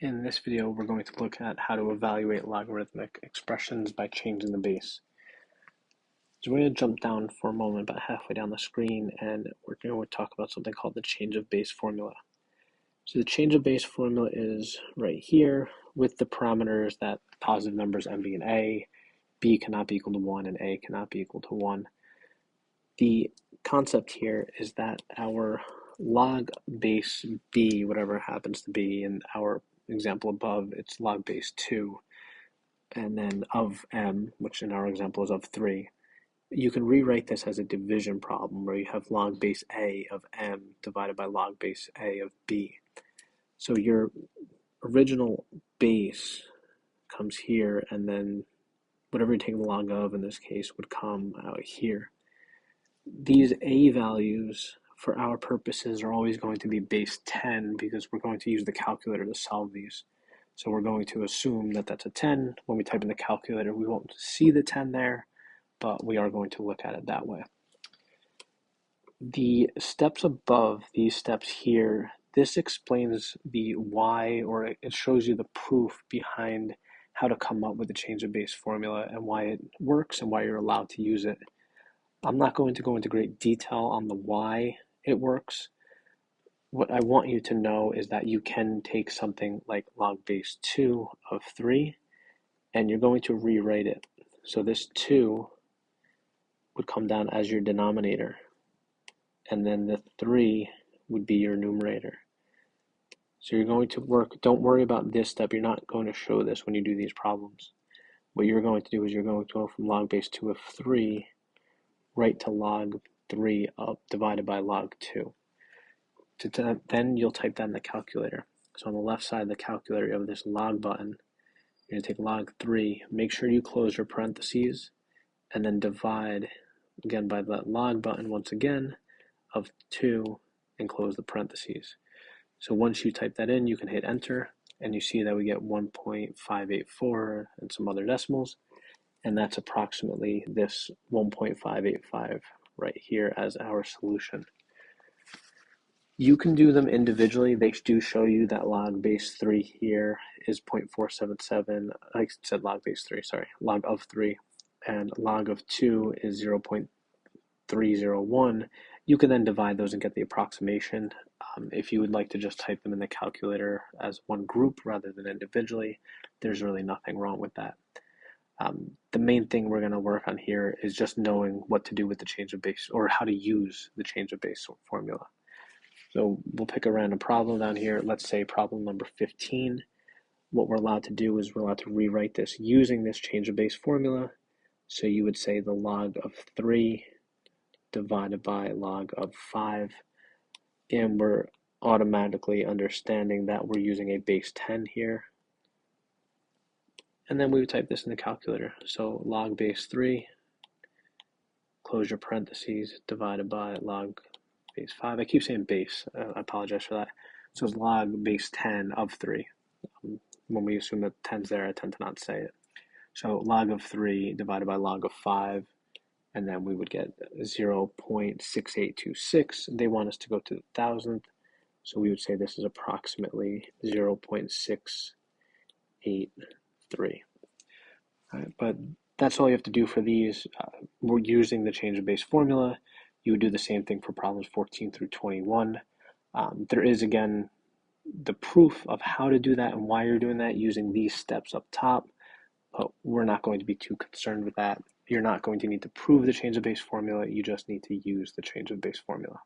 In this video, we're going to look at how to evaluate logarithmic expressions by changing the base. So we're going to jump down for a moment, about halfway down the screen, and we're going to talk about something called the change of base formula. So the change of base formula is right here with the parameters that positive numbers m, b, and a, b cannot be equal to 1, and a cannot be equal to 1. The concept here is that our log base b, whatever it happens to be, in our example above, it's log base 2, and then of m, which in our example is of 3. You can rewrite this as a division problem where you have log base a of m divided by log base a of b. So your original base comes here, and then whatever you take the log of in this case would come out here. These a values for our purposes are always going to be base 10 because we're going to use the calculator to solve these. So we're going to assume that that's a 10. When we type in the calculator, we won't see the 10 there, but we are going to look at it that way. The steps above, these steps here, this explains the why, or it shows you the proof behind how to come up with the change of base formula and why it works and why you're allowed to use it. I'm not going to go into great detail on the why it works. What I want you to know is that you can take something like log base 2 of 3 and you're going to rewrite it. So this 2 would come down as your denominator, and then the 3 would be your numerator. So you're going to work, don't worry about this step, you're not going to show this when you do these problems. What you're going to do is you're going to go from log base 2 of 3 right to log 3 up divided by log 2. Then you'll type that in the calculator. So on the left side of the calculator, you have this log button. You're going to take log 3, make sure you close your parentheses, and then divide again by the log button once again of 2 and close the parentheses. So once you type that in, you can hit enter, and you see that we get 1.584 and some other decimals, and that's approximately this 1.585 right here as our solution. You can do them individually. They do show you that log base 3 here is 0.477. I said log base 3, sorry, log of 3, and log of 2 is 0.301. You can then divide those and get the approximation. If you would like to just type them in the calculator as one group rather than individually, there's really nothing wrong with that. The main thing we're going to work on here is just knowing what to do with the change of base, or how to use the change of base formula. So we'll pick a random problem down here. Let's say problem number 15. What we're allowed to do is we're allowed to rewrite this using this change of base formula. So you would say the log of 3 divided by log of 5. And we're automatically understanding that we're using a base 10 here. And then we would type this in the calculator. So log base 3, close your parentheses, divided by log base 5. I keep saying base. I apologize for that. So it's log base 10 of 3. When we assume that 10's there, I tend to not say it. So log of 3 divided by log of 5, and then we would get 0.6826. They want us to go to the thousandth, so we would say this is approximately 0.683. Right, but that's all you have to do for these. We're using the change of base formula. You would do the same thing for problems 14 through 21. There is, again, the proof of how to do that and why you're doing that using these steps up top, but we're not going to be too concerned with that. You're not going to need to prove the change of base formula, you just need to use the change of base formula.